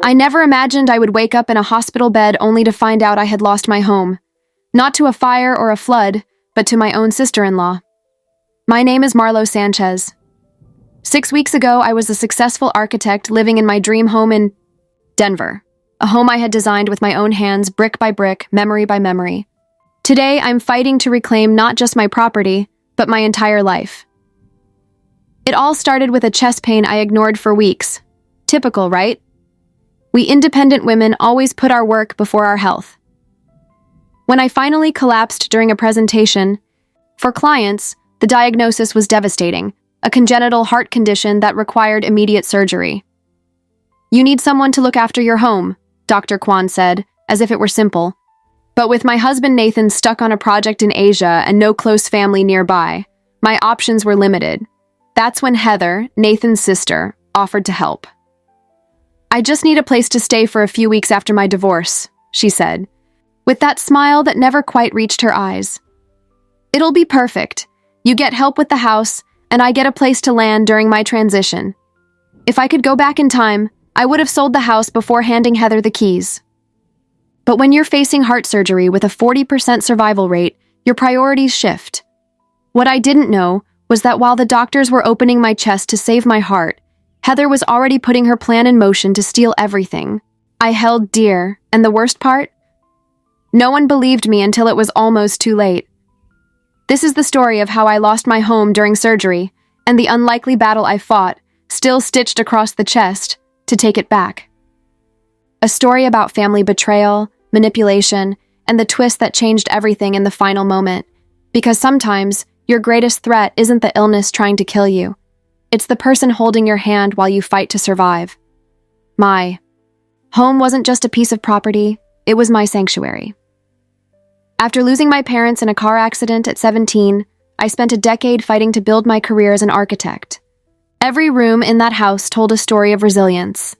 I never imagined I would wake up in a hospital bed only to find out I had lost my home. Not to a fire or a flood, but to my own sister-in-law. My name is Marlo Sanchez. 6 weeks ago, I was a successful architect living in my dream home in Denver, a home I had designed with my own hands, brick by brick, memory by memory. Today, I'm fighting to reclaim not just my property, but my entire life. It all started with a chest pain I ignored for weeks. Typical, right? We independent women always put our work before our health. When I finally collapsed during a presentation, for clients, the diagnosis was devastating, a congenital heart condition that required immediate surgery. "You need someone to look after your home," Dr. Kwan said, as if it were simple. But with my husband Nathan stuck on a project in Asia and no close family nearby, my options were limited. That's when Heather, Nathan's sister, offered to help. "I just need a place to stay for a few weeks after my divorce," she said, with that smile that never quite reached her eyes. "It'll be perfect. You get help with the house, and I get a place to land during my transition. If I could go back in time, I would have sold the house before handing Heather the keys." But when you're facing heart surgery with a 40% survival rate, your priorities shift. What I didn't know was that while the doctors were opening my chest to save my heart, Heather was already putting her plan in motion to steal everything I held dear, and the worst part? No one believed me until it was almost too late. This is the story of how I lost my home during surgery, and the unlikely battle I fought, still stitched across the chest, to take it back. A story about family betrayal, manipulation, and the twist that changed everything in the final moment. Because sometimes, your greatest threat isn't the illness trying to kill you. It's the person holding your hand while you fight to survive. My home wasn't just a piece of property, it was my sanctuary. After losing my parents in a car accident at 17, I spent a decade fighting to build my career as an architect. Every room in that house told a story of resilience.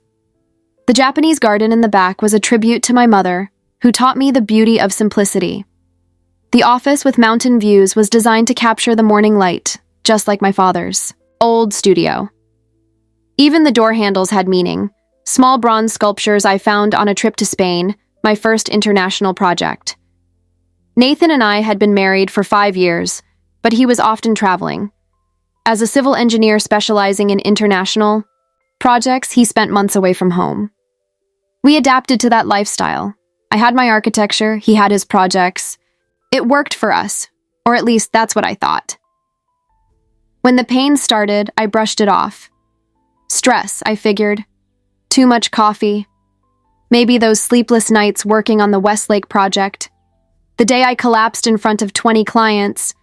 The Japanese garden in the back was a tribute to my mother, who taught me the beauty of simplicity. The office with mountain views was designed to capture the morning light, just like my father's old studio. Even the door handles had meaning, small bronze sculptures I found on a trip to Spain, my first international project. Nathan and I had been married for 5 years, but he was often traveling. As a civil engineer specializing in international projects, he spent months away from home. We adapted to that lifestyle. I had my architecture, he had his projects. It worked for us, or at least that's what I thought. When the pain started, I brushed it off. Stress, I figured. Too much coffee. Maybe those sleepless nights working on the Westlake project. The day I collapsed in front of 20 clients,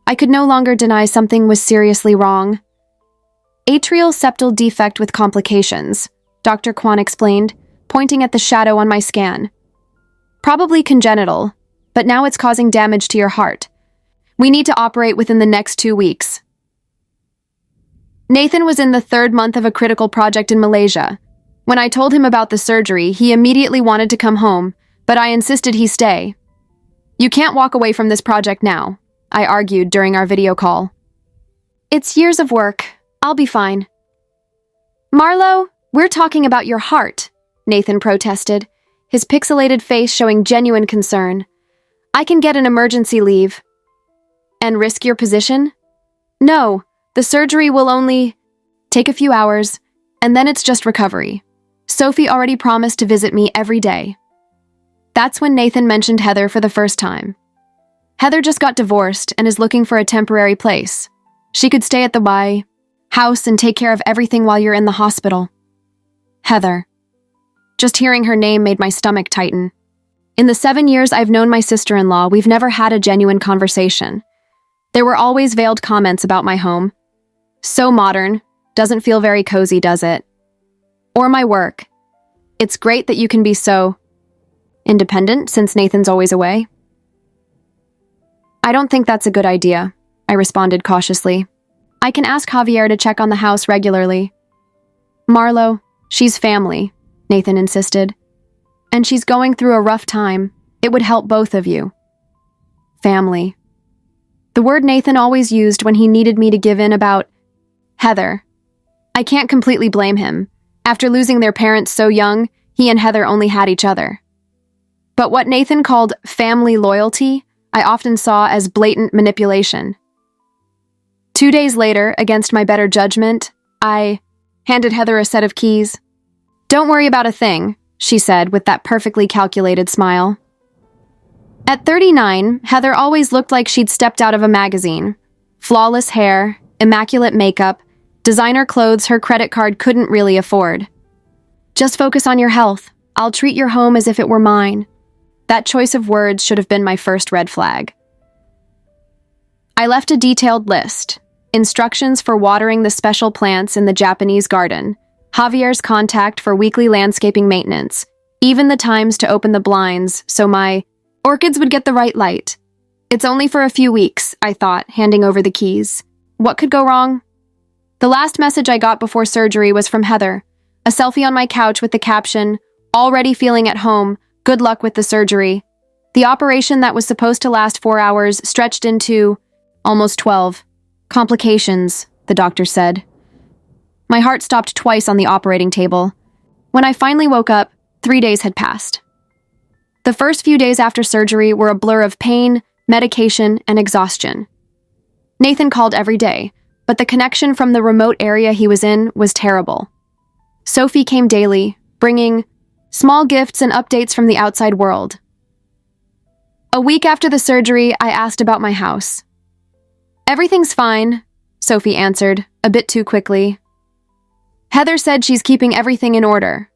I could no longer deny something was seriously wrong. Atrial septal defect with complications, Dr. Kwan explained, pointing at the shadow on my scan. Probably congenital, but now it's causing damage to your heart. We need to operate within the next 2 weeks. Nathan was in the 3rd month of a critical project in Malaysia. When I told him about the surgery, he immediately wanted to come home, but I insisted he stay. "You can't walk away from this project now," I argued during our video call. "It's years of work. I'll be fine." "Marlo, we're talking about your heart," Nathan protested, his pixelated face showing genuine concern. "I can get an emergency leave." "And risk your position?" "No, the surgery will only take a few hours, and then it's just recovery. Sophie already promised to visit me every day." That's when Nathan mentioned Heather for the first time. Heather just got divorced and is looking for a temporary place. She could stay at the house and take care of everything while you're in the hospital. Heather. Just hearing her name made my stomach tighten. In the 7 years I've known my sister-in-law, we've never had a genuine conversation. There were always veiled comments about my home. "So modern, doesn't feel very cozy, does it?" Or my work. "It's great that you can be so independent since Nathan's always away." "I don't think that's a good idea," I responded cautiously. "I can ask Javier to check on the house regularly." "Marlo, she's family," Nathan insisted. "And she's going through a rough time. It would help both of you." Family. The word Nathan always used when he needed me to give in about Heather. I can't completely blame him. After losing their parents so young, He and Heather only had each other. But what Nathan called family loyalty, I often saw as blatant manipulation. 2 days later, against my better judgment, I handed Heather a set of keys. "Don't worry about a thing," she said with that perfectly calculated smile. At 39, Heather always looked like she'd stepped out of a magazine. Flawless hair, immaculate makeup, designer clothes her credit card couldn't really afford. "Just focus on your health. I'll treat your home as if it were mine." That choice of words should have been my first red flag. I left a detailed list: instructions for watering the special plants in the Japanese garden, Javier's contact for weekly landscaping maintenance, even the times to open the blinds so my orchids would get the right light. It's only for a few weeks, I thought, handing over the keys. What could go wrong? The last message I got before surgery was from Heather, a selfie on my couch with the caption, "Already feeling at home, good luck with the surgery." The operation that was supposed to last 4 hours stretched into almost 12. "Complications," the doctor said. My heart stopped twice on the operating table. When I finally woke up, 3 days had passed. The first few days after surgery were a blur of pain, medication, and exhaustion. Nathan called every day, but the connection from the remote area he was in was terrible. Sophie came daily, bringing small gifts and updates from the outside world. A week after the surgery, I asked about my house. "Everything's fine," Sophie answered, a bit too quickly. Heather said she's keeping everything in order.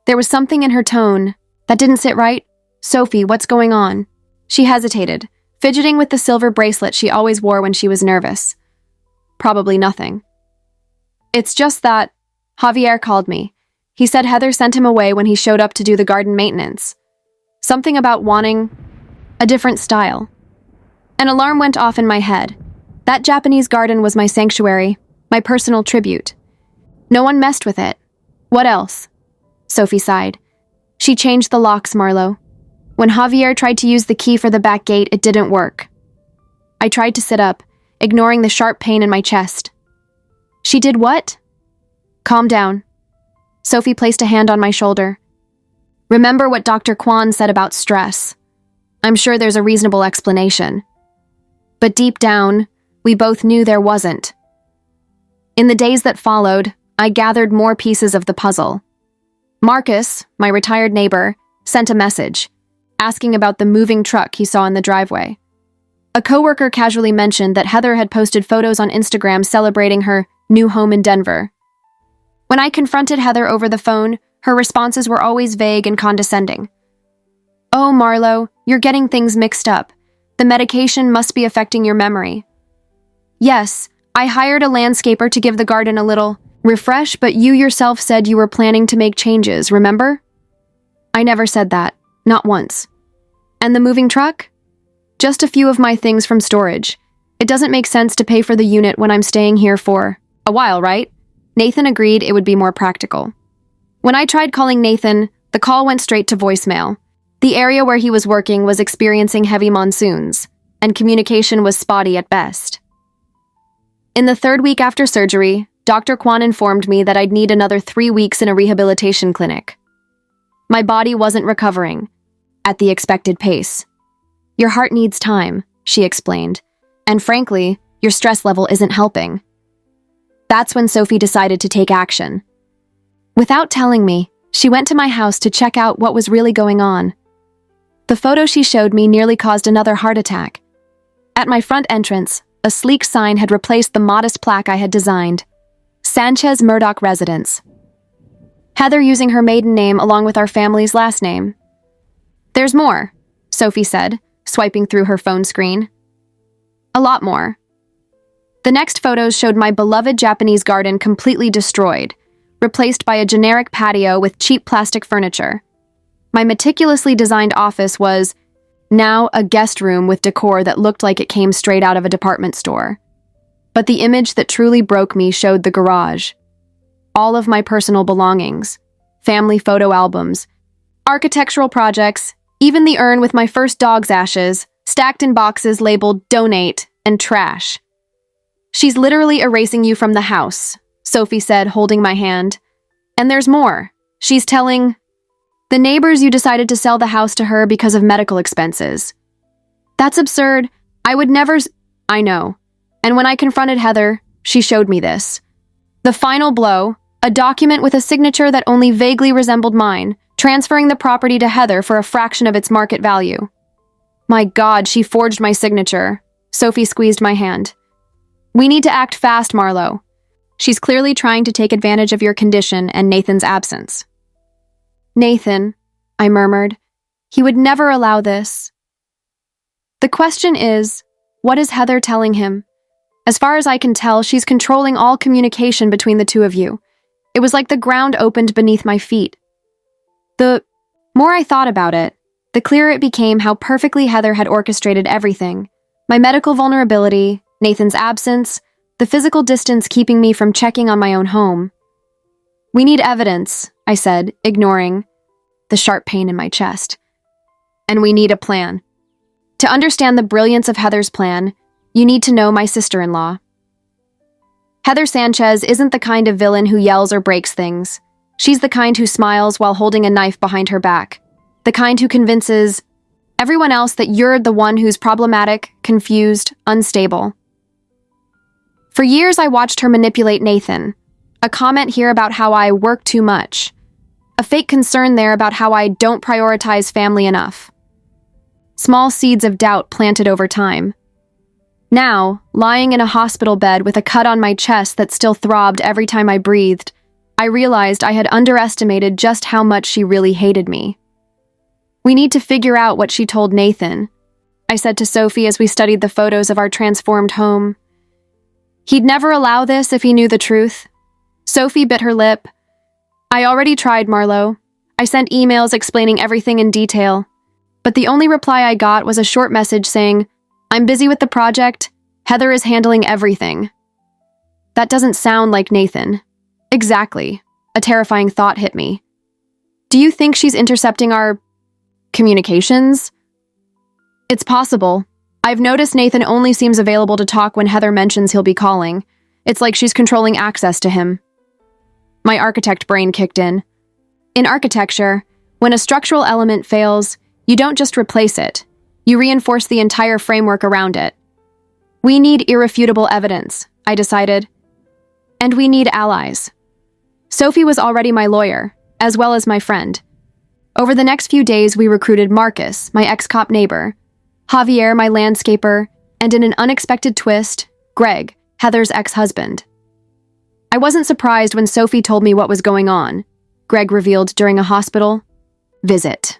There was something in her tone that didn't sit right. "Sophie, what's going on?" She hesitated, fidgeting with the silver bracelet she always wore when she was nervous. "Probably nothing." "It's just that Javier called me. He said Heather sent him away when he showed up to do the garden maintenance. Something about wanting a different style." An alarm went off in my head. That Japanese garden was my sanctuary, my personal tribute. No one messed with it. "What else?" Sophie sighed. "She changed the locks, Marlo. When Javier tried to use the key for the back gate, it didn't work." I tried to sit up, ignoring the sharp pain in my chest. "She did what?" "Calm down." Sophie placed a hand on my shoulder. "Remember what Dr. Kwan said about stress. I'm sure there's a reasonable explanation." But deep down, we both knew there wasn't. In the days that followed, I gathered more pieces of the puzzle. Marcus, my retired neighbor, sent a message, asking about the moving truck he saw in the driveway. A coworker casually mentioned that Heather had posted photos on Instagram celebrating her new home in Denver. When I confronted Heather over the phone, her responses were always vague and condescending. "Oh, Marlo, you're getting things mixed up. The medication must be affecting your memory." "Yes, I hired a landscaper to give the garden a little refresh, but you yourself said you were planning to make changes, remember?" "I never said that. Not once." "And the moving truck?" "Just a few of my things from storage. It doesn't make sense to pay for the unit when I'm staying here for a while, right?" Nathan agreed it would be more practical. When I tried calling Nathan, the call went straight to voicemail. The area where he was working was experiencing heavy monsoons, and communication was spotty at best. In the 3rd week after surgery, Dr. Kwan informed me that I'd need another 3 weeks in a rehabilitation clinic. My body wasn't recovering at the expected pace. "Your heart needs time," she explained, "and frankly, your stress level isn't helping." That's when Sophie decided to take action. Without telling me, she went to my house to check out what was really going on. The photo she showed me nearly caused another heart attack. At my front entrance, a sleek sign had replaced the modest plaque I had designed. Sanchez Murdoch Residence. Heather using her maiden name along with our family's last name. "There's more," Sophie said, swiping through her phone screen. "A lot more." The next photos showed my beloved Japanese garden completely destroyed, replaced by a generic patio with cheap plastic furniture. My meticulously designed office was now a guest room with decor that looked like it came straight out of a department store. But the image that truly broke me showed the garage. All of my personal belongings, family photo albums, architectural projects, even the urn with my first dog's ashes, stacked in boxes labeled "donate" and "trash." "She's literally erasing you from the house," Sophie said, holding my hand. "And there's more. She's telling The neighbors you decided to sell the house to her because of medical expenses. That's absurd. I would never. I know. And when I confronted Heather, she showed me this. The final blow, a document with a signature that only vaguely resembled mine, transferring the property to Heather for a fraction of its market value. My God, she forged my signature. Sophie squeezed my hand. We need to act fast, Marlo. She's clearly trying to take advantage of your condition and Nathan's absence. Nathan, I murmured. He would never allow this. The question is, what is Heather telling him? As far as I can tell, she's controlling all communication between the two of you. It was like the ground opened beneath my feet. The more I thought about it, the clearer it became how perfectly Heather had orchestrated everything. My medical vulnerability, Nathan's absence, the physical distance keeping me from checking on my own home. We need evidence, I said, ignoring the sharp pain in my chest. And we need a plan. To understand the brilliance of Heather's plan, you need to know my sister-in-law. Heather Sanchez isn't the kind of villain who yells or breaks things. She's the kind who smiles while holding a knife behind her back. The kind who convinces everyone else that you're the one who's problematic, confused, unstable. For years, I watched her manipulate Nathan. A comment here about how I work too much. A fake concern there about how I don't prioritize family enough. Small seeds of doubt planted over time. Now, lying in a hospital bed with a cut on my chest that still throbbed every time I breathed, I realized I had underestimated just how much she really hated me. We need to figure out what she told Nathan, I said to Sophie as we studied the photos of our transformed home. He'd never allow this if he knew the truth. Sophie bit her lip. I already tried, Marlo. I sent emails explaining everything in detail. But the only reply I got was a short message saying, I'm busy with the project. Heather is handling everything. That doesn't sound like Nathan. Exactly. A terrifying thought hit me. Do you think she's intercepting our communications? It's possible. I've noticed Nathan only seems available to talk when Heather mentions he'll be calling. It's like she's controlling access to him. My architect brain kicked in. In architecture, when a structural element fails, you don't just replace it. You reinforce the entire framework around it. We need irrefutable evidence, I decided. And we need allies. Sophie was already my lawyer, as well as my friend. Over the next few days, we recruited Marcus, my ex-cop neighbor, Javier, my landscaper, and in an unexpected twist, Greg, Heather's ex-husband. I wasn't surprised when Sophie told me what was going on, Greg revealed during a hospital visit.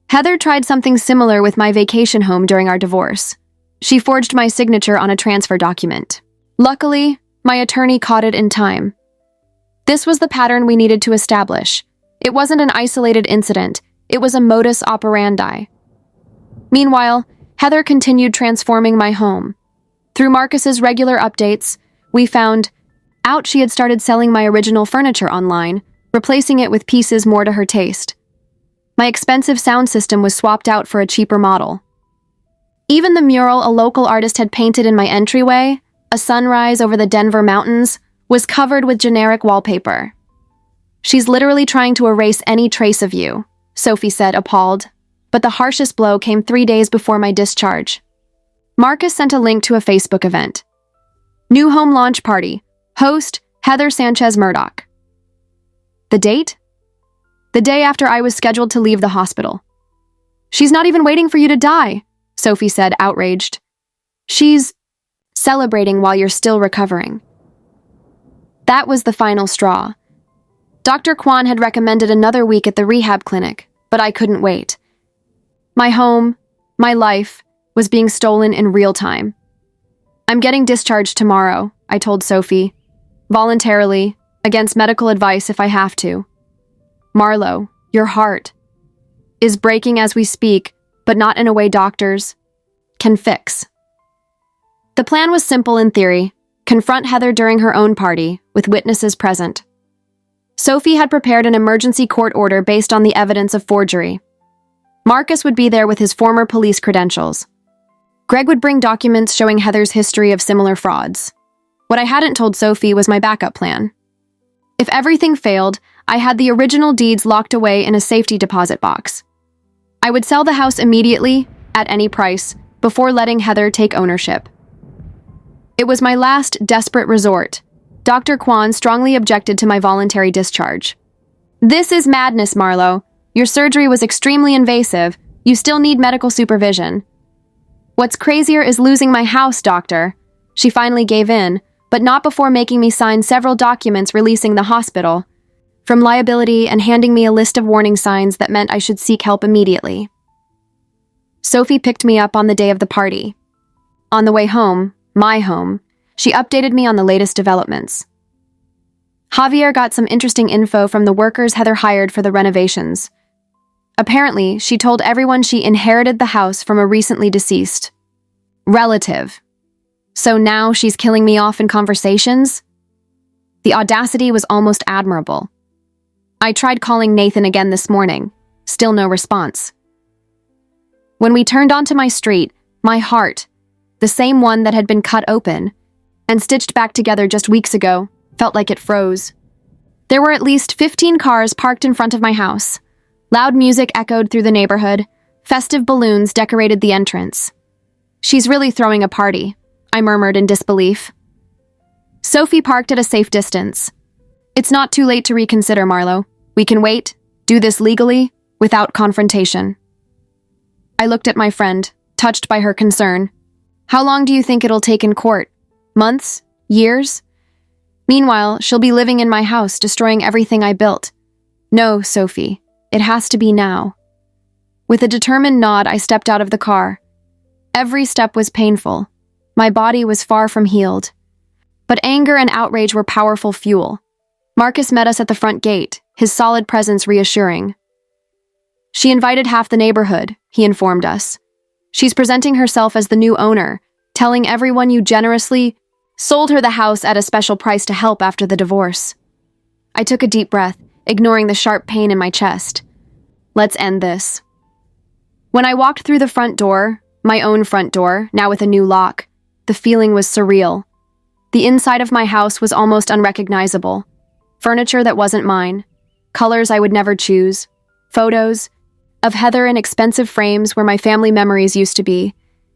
Heather tried something similar with my vacation home during our divorce. She forged my signature on a transfer document. Luckily, my attorney caught it in time. This was the pattern we needed to establish. It wasn't an isolated incident. It was a modus operandi. Meanwhile, Heather continued transforming my home. Through Marcus's regular updates, we found out she had started selling my original furniture online, replacing it with pieces more to her taste. My expensive sound system was swapped out for a cheaper model. Even the mural a local artist had painted in my entryway, a sunrise over the Denver mountains, was covered with generic wallpaper. She's literally trying to erase any trace of you, Sophie said, appalled. But the harshest blow came 3 days before my discharge. Marcus sent a link to a Facebook event. New home launch party. Host, Heather Sanchez Murdoch. The date? The day after I was scheduled to leave the hospital. She's not even waiting for you to die, Sophie said, outraged. She's celebrating while you're still recovering. That was the final straw. Dr. Kwan had recommended another week at the rehab clinic, but I couldn't wait. My home, my life, was being stolen in real time. I'm getting discharged tomorrow, I told Sophie. Voluntarily, against medical advice if I have to. Marlo, your heart is breaking as we speak, but not in a way doctors can fix. The plan was simple in theory. Confront Heather during her own party, with witnesses present. Sophie had prepared an emergency court order based on the evidence of forgery. Marcus would be there with his former police credentials. Greg would bring documents showing Heather's history of similar frauds. What I hadn't told Sophie was my backup plan. If everything failed, I had the original deeds locked away in a safety deposit box. I would sell the house immediately, at any price, before letting Heather take ownership. It was my last desperate resort. Dr. Kwan strongly objected to my voluntary discharge. "This is madness, Marlo. Your surgery was extremely invasive. You still need medical supervision." "What's crazier is losing my house, doctor." She finally gave in, but not before making me sign several documents releasing the hospital from liability and handing me a list of warning signs that meant I should seek help immediately. Sophie picked me up on the day of the party. On the way home, my home, she updated me on the latest developments. Javier got some interesting info from the workers Heather hired for the renovations. Apparently, she told everyone she inherited the house from a recently deceased relative. So now she's killing me off in conversations? The audacity was almost admirable. I tried calling Nathan again this morning. Still no response. When we turned onto my street, my heart, the same one that had been cut open and stitched back together just weeks ago, felt like it froze. There were at least 15 cars parked in front of my house. Loud music echoed through the neighborhood. Festive balloons decorated the entrance. "She's really throwing a party," I murmured in disbelief. Sophie parked at a safe distance. "It's not too late to reconsider, Marlo. We can wait, do this legally, without confrontation." I looked at my friend, touched by her concern. "How long do you think it'll take in court? Months? Years? Meanwhile, she'll be living in my house, destroying everything I built." "No, Sophie. It has to be now." With a determined nod, I stepped out of the car. Every step was painful. My body was far from healed. But anger and outrage were powerful fuel. Marcus met us at the front gate, his solid presence reassuring. "She invited half the neighborhood," he informed us. "She's presenting herself as the new owner, telling everyone you generously sold her the house at a special price to help after the divorce." I took a deep breath, ignoring the sharp pain in my chest. Let's end this. When I walked through the front door, my own front door, now with a new lock, the feeling was surreal. The inside of my house was almost unrecognizable. Furniture that wasn't mine, colors I would never choose, photos of Heather in expensive frames where my family memories used to be,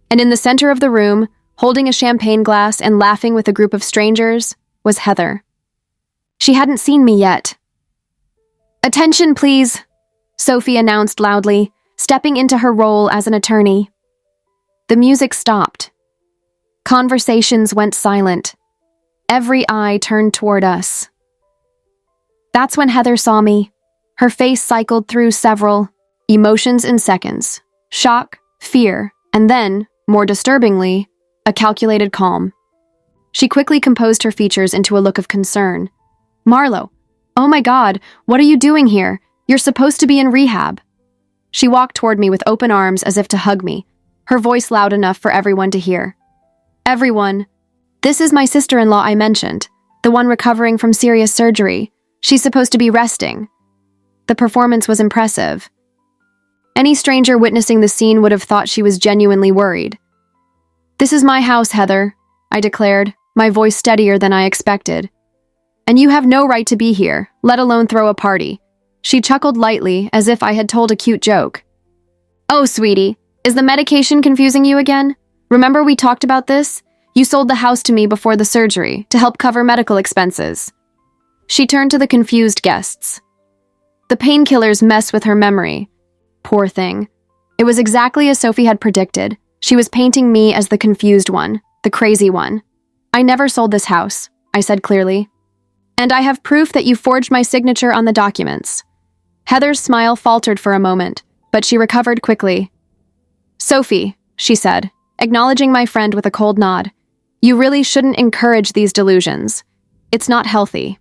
and in the center of the room, holding a champagne glass and laughing with a group of strangers, was Heather. She hadn't seen me yet. "Attention, please," Sophie announced loudly, stepping into her role as an attorney. The music stopped. Conversations went silent. Every eye turned toward us. That's when Heather saw me. Her face cycled through several emotions in seconds: shock, fear, and then, more disturbingly, a calculated calm. She quickly composed her features into a look of concern. "Marlo, oh my God, what are you doing here? You're supposed to be in rehab." She walked toward me with open arms as if to hug me, her voice loud enough for everyone to hear. "Everyone, this is my sister-in-law I mentioned, the one recovering from serious surgery. She's supposed to be resting." The performance was impressive. Any stranger witnessing the scene would have thought she was genuinely worried. "This is my house, Heather," I declared, my voice steadier than I expected. "And you have no right to be here, let alone throw a party." She chuckled lightly, as if I had told a cute joke. "Oh, sweetie, is the medication confusing you again? Remember we talked about this? You sold the house to me before the surgery, to help cover medical expenses." She turned to the confused guests. "The painkillers mess with her memory. Poor thing." It was exactly as Sophie had predicted. She was painting me as the confused one, the crazy one. "I never sold this house," I said clearly. "And I have proof that you forged my signature on the documents." Heather's smile faltered for a moment, but she recovered quickly. "Sophie," she said, acknowledging my friend with a cold nod, "you really shouldn't encourage these delusions. It's not healthy."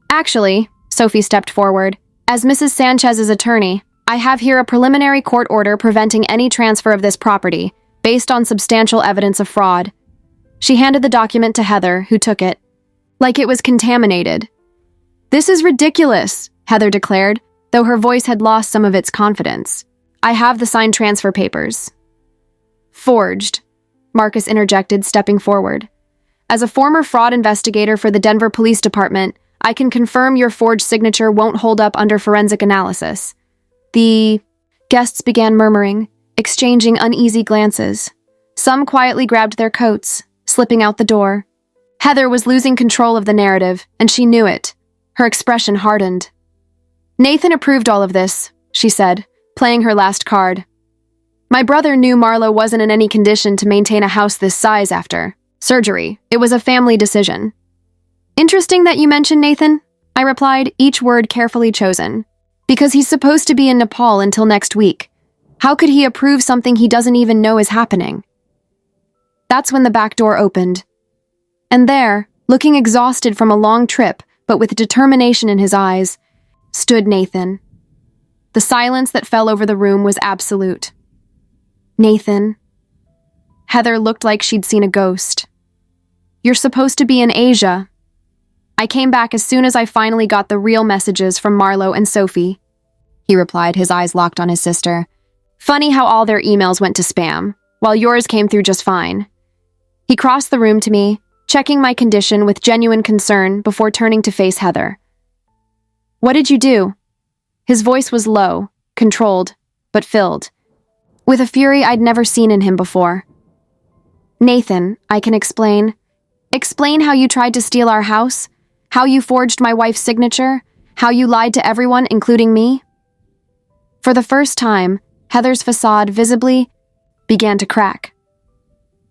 "Actually," Sophie stepped forward, "as Mrs. Sanchez's attorney, I have here a preliminary court order preventing any transfer of this property, based on substantial evidence of fraud." She handed the document to Heather, who took it, like it was contaminated. "This is ridiculous," Heather declared, though her voice had lost some of its confidence. "I have the signed transfer papers." "Forged," Marcus interjected, stepping forward. "As a former fraud investigator for the Denver Police Department, I can confirm your forged signature won't hold up under forensic analysis. The guests began murmuring, exchanging uneasy glances. Some quietly grabbed their coats, slipping out the door. Heather was losing control of the narrative, and she knew it. Her expression hardened. Nathan approved all of this, she said, playing her last card. My brother knew Marlo wasn't in any condition to maintain a house this size after surgery. It was a family decision. Interesting that you mentioned Nathan, I replied, each word carefully chosen. Because he's supposed to be in Nepal until next week. How could he approve something he doesn't even know is happening? That's when the back door opened. And there, looking exhausted from a long trip, but with determination in his eyes, stood Nathan. The silence that fell over the room was absolute. Nathan. Heather looked like she'd seen a ghost. You're supposed to be in Asia. I came back as soon as I finally got the real messages from Marlo and Sophie, he replied, his eyes locked on his sister. Funny how all their emails went to spam, while yours came through just fine. He crossed the room to me, checking my condition with genuine concern before turning to face Heather. What did you do? His voice was low, controlled, but filled, with a fury I'd never seen in him before. Nathan, I can explain. Explain how you tried to steal our house, how you forged my wife's signature, how you lied to everyone, including me. For the first time, Heather's facade visibly began to crack.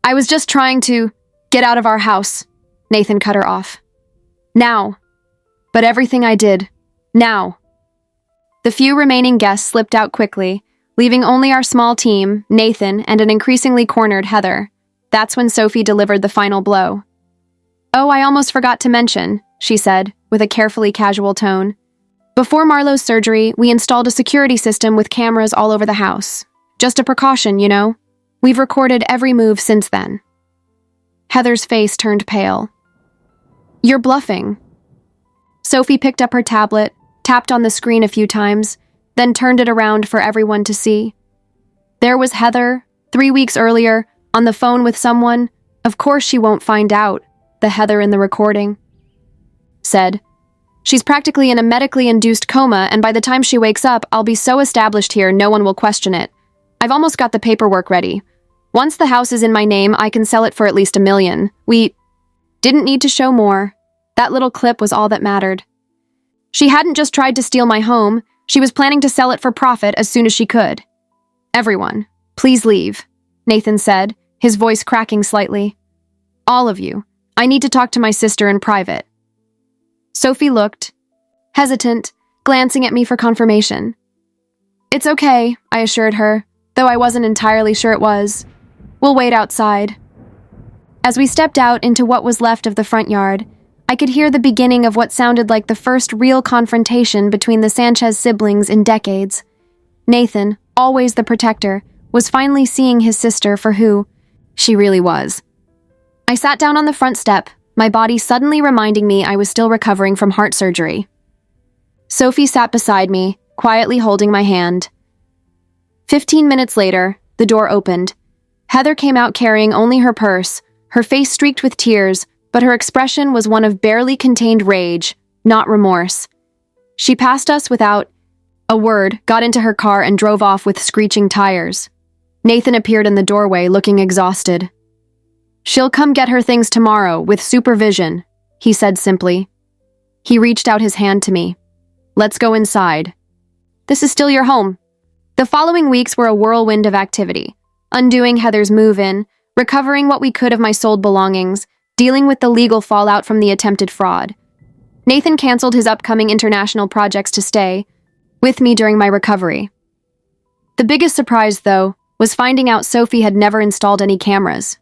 I was just trying to get out of our house, Nathan cut her off. Now. But everything I did. Now. The few remaining guests slipped out quickly, leaving only our small team, Nathan, and an increasingly cornered Heather. That's when Sophie delivered the final blow. Oh, I almost forgot to mention, she said, with a carefully casual tone. Before Marlo's surgery, we installed a security system with cameras all over the house. Just a precaution, you know. We've recorded every move since then. Heather's face turned pale. You're bluffing. Sophie picked up her tablet, tapped on the screen a few times, then turned it around for everyone to see. There was Heather, 3 weeks earlier, on the phone with someone. Of course she won't find out, the Heather in the recording said. She's practically in a medically induced coma, and by the time she wakes up, I'll be so established here no one will question it. I've almost got the paperwork ready. Once the house is in my name, I can sell it for at least $1 million. We didn't need to show more. That little clip was all that mattered. She hadn't just tried to steal my home, she was planning to sell it for profit as soon as she could. Everyone, please leave, Nathan said, his voice cracking slightly. All of you. I need to talk to my sister in private. Sophie looked, hesitant, glancing at me for confirmation. It's okay, I assured her, though I wasn't entirely sure it was. We'll wait outside. As we stepped out into what was left of the front yard, I could hear the beginning of what sounded like the first real confrontation between the Sanchez siblings in decades. Nathan, always the protector, was finally seeing his sister for who she really was. I sat down on the front step, my body suddenly reminding me I was still recovering from heart surgery. Sophie sat beside me, quietly holding my hand. 15 minutes later, the door opened. Heather came out carrying only her purse, her face streaked with tears, but her expression was one of barely contained rage, not remorse. She passed us without a word, got into her car, and drove off with screeching tires. Nathan appeared in the doorway, looking exhausted. She'll come get her things tomorrow, with supervision, he said simply. He reached out his hand to me. Let's go inside. This is still your home. The following weeks were a whirlwind of activity, undoing Heather's move-in, recovering what we could of my sold belongings, dealing with the legal fallout from the attempted fraud. Nathan canceled his upcoming international projects to stay with me during my recovery. The biggest surprise, though, was finding out Sophie had never installed any cameras.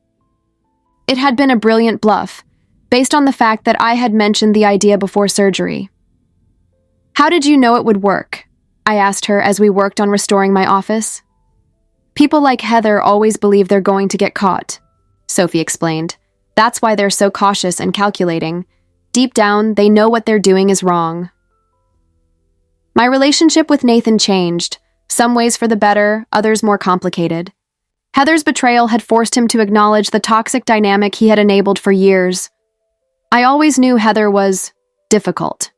It had been a brilliant bluff, based on the fact that I had mentioned the idea before surgery. How did you know it would work? I asked her as we worked on restoring my office. People like Heather always believe they're going to get caught, Sophie explained. That's why they're so cautious and calculating. Deep down, they know what they're doing is wrong. My relationship with Nathan changed, some ways for the better, others more complicated. Heather's betrayal had forced him to acknowledge the toxic dynamic he had enabled for years. I always knew Heather was difficult,"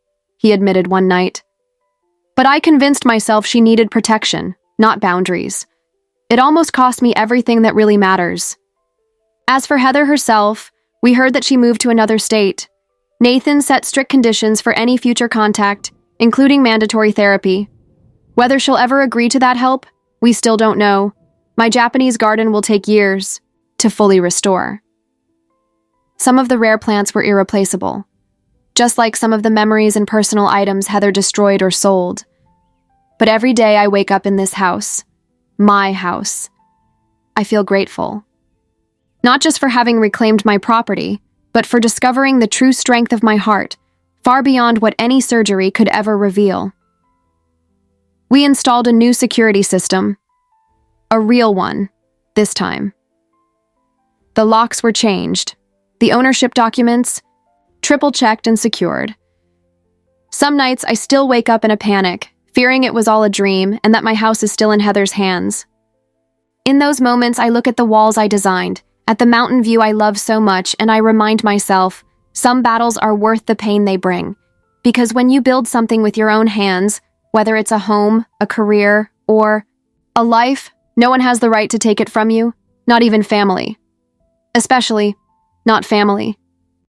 he admitted one night. But I convinced myself she needed protection, not boundaries. It almost cost me everything that really matters. As for Heather herself, we heard that she moved to another state. Nathan set strict conditions for any future contact, including mandatory therapy. Whether she'll ever agree to that help, we still don't know. My Japanese garden will take years to fully restore. Some of the rare plants were irreplaceable, just like some of the memories and personal items Heather destroyed or sold. But every day I wake up in this house, my house, I feel grateful. Not just for having reclaimed my property, but for discovering the true strength of my heart, far beyond what any surgery could ever reveal. We installed a new security system, a real one, this time. The locks were changed, the ownership documents triple-checked and secured. Some nights I still wake up in a panic, fearing it was all a dream and that my house is still in Heather's hands. In those moments, I look at the walls I designed, at the mountain view I love so much, and I remind myself, some battles are worth the pain they bring. Because when you build something with your own hands, whether it's a home, a career, or a life, no one has the right to take it from you, not even family. Especially, not family.